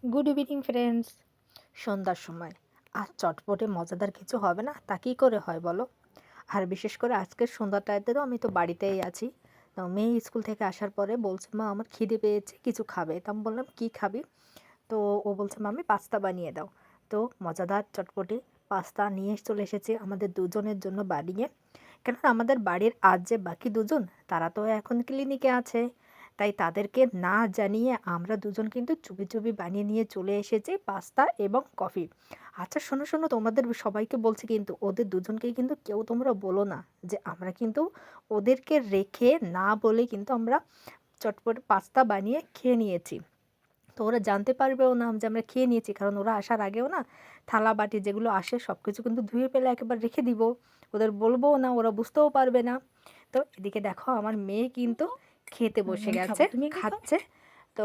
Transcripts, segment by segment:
Good evening friends. সন্ধ্যার সময় আর চটপটে মজাদার কিছু হবে না, তা কী করে হয় বলো? আর বিশেষ করে আজকের সন্ধ্যাটাতে তো আমি তো বাড়িতেই আছি। তো মেয়ে স্কুল থেকে আসার পরে বলছে, মা আমার খিদে পেয়েছে, কিছু খাবে। তো আমি বললাম কী খাবি? তো ও বলছে, মাম্মি পাস্তা বানিয়ে দাও। তো মজাদার চটপটে পাস্তা নিয়ে চলে এসেছে আমাদের দুজনের জন্য বানিয়ে। কেননা আমাদের বাড়ির আজ যে বাকি দুজন, তারা তো এখন ক্লিনিকে আছে, তাই তাদেরকে না জানিয়ে আমরা দুজন কিন্তু চুপি চুপি বানিয়ে নিয়ে চলে এসেছি পাস্তা এবং কফি। আচ্ছা শোনো শোনো, তোমাদের সবাইকে বলছি কিন্তু ওদের দুজনকে কিন্তু কেউ তোমরা বলো না যে আমরা কিন্তু ওদেরকে রেখে না বলে কিন্তু আমরা চটপট পাস্তা বানিয়ে খেয়ে নিয়েছি। তো ওরা জানতে পারবেও না যে আমরা খেয়ে নিয়েছি, কারণ ওরা আসার আগেও না থালা বাটি যেগুলো আসে সব কিছু কিন্তু ধুয়ে ফেলে একেবারে রেখে দিব। ওদের বলবোও না, ওরা বুঝতেও পারবে না। তো এদিকে দেখো আমার মেয়ে কিন্তু খেতে বসে আমি খাবো, গেছে, তুমি আগে খাও। খাচ্ছে। তো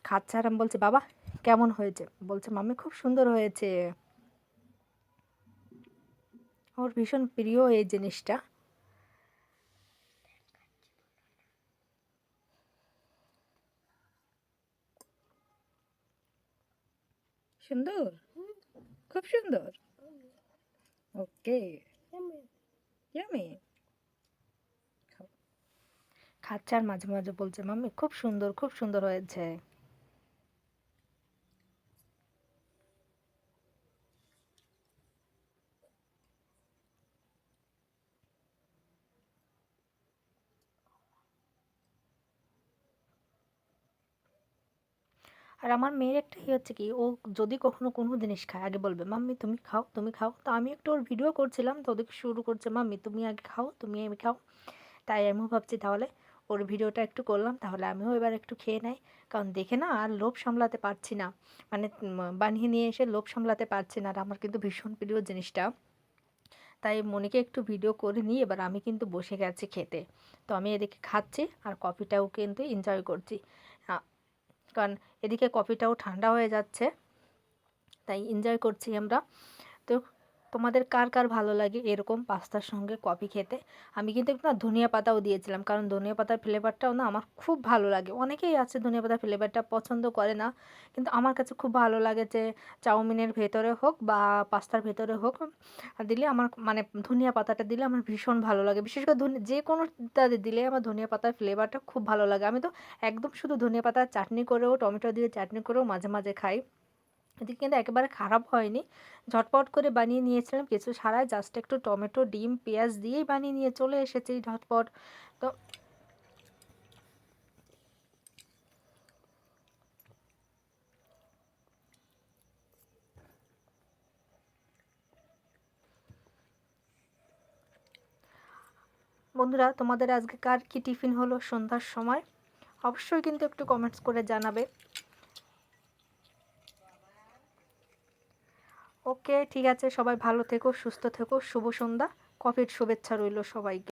খাচ্ছে আর আমি বলছি, বাবা কেমন হয়েছে? বলছে, মাম্মি খুব সুন্দর হয়েছে। ওর ভীষণ প্রিয় এই জিনিসটা। সুন্দর, খুব সুন্দর। ওকে, ইয়ামি। খাচ্ছে আর মাঝে মাঝে বলছে, মাম্মি খুব সুন্দর, খুব সুন্দর হয়েছে। আর আমার মেয়ের একটাই হচ্ছে কি, ও যদি কখনো কোনো জিনিস খায় আগে বলবে, মাম্মি তুমি খাও, তুমি খাও। তো আমি একটু ওর ভিডিও করছিলাম, তো ওদেরকে শুরু করছে, মাম্মি তুমি আগে খাও, তুমি আমি খাও। তাই আমিও ভাবছি তাহলে ওর ভিডিওটা একটু করলাম, তাহলে আমিও এবার একটু খেয়ে নেই। কারণ দেখে না আর লোভ সামলাতে পারছি না, মানে বানিয়ে নিয়ে এসে লোভ সামলাতে পারছি না। আর আমার কিন্তু ভীষণ প্রিয় জিনিসটা। তাই মনিকে একটু ভিডিও করে নিই, এবার আমি কিন্তু বসে গেছি খেতে। তো আমি এদিকে খাচ্ছি আর কফিটাও কিন্তু এনজয় করছি। কারণ এদিকে কফিটাও ঠান্ডা হয়ে যাচ্ছে, তাই এনজয় করছি আমরা। তো তোমাদের কার কার ভালো লাগে এরকম পাস্তার সঙ্গে কফি খেতে? আমি কিন্তু একটু না ধনিয়া পাতাও দিয়েছিলাম, কারণ ধনিয়া পাতার ফ্লেভারটাও না আমার খুব ভালো লাগে। অনেকেই আছে ধনিয়া পাতার ফ্লেভারটা পছন্দ করে না, কিন্তু আমার কাছে খুব ভালো লাগে যে চাউমিনের ভেতরে হোক বা পাস্তার ভেতরে হোক দিলে আমার মানে ধনিয়া পাতাটা দিলে আমার ভীষণ ভালো লাগে। বিশেষ করে যে কোনোটাতে দিলে আমার ধনিয়া পাতার ফ্লেভারটা খুব ভালো লাগে। আমি তো একদম শুধু ধনিয়া পাতার চাটনি করেও, টমেটো দিয়ে চাটনি করেও মাঝে মাঝে খাই। এদিকে কিন্তু একেবারে খারাপ হয়নি, ঝটপট করে বানিয়ে নিয়েছিলাম, কিছু ছাড়াই জাস্ট একটু টমেটো ডিম পেঁয়াজ দিয়েই বানিয়ে নিয়ে চলে এসেছি ঝটপট। তো বন্ধুরা, তোমাদের আজকে কার কী টিফিন হলো সন্ধ্যার সময় অবশ্যই কিন্তু একটু কমেন্টস করে জানাবে। ওকে ঠিক আছে, সবাই ভালো থেকো, সুস্থ থেকো, শুভ সন্ধ্যা। কফির শুভেচ্ছা রইল সবাইকে।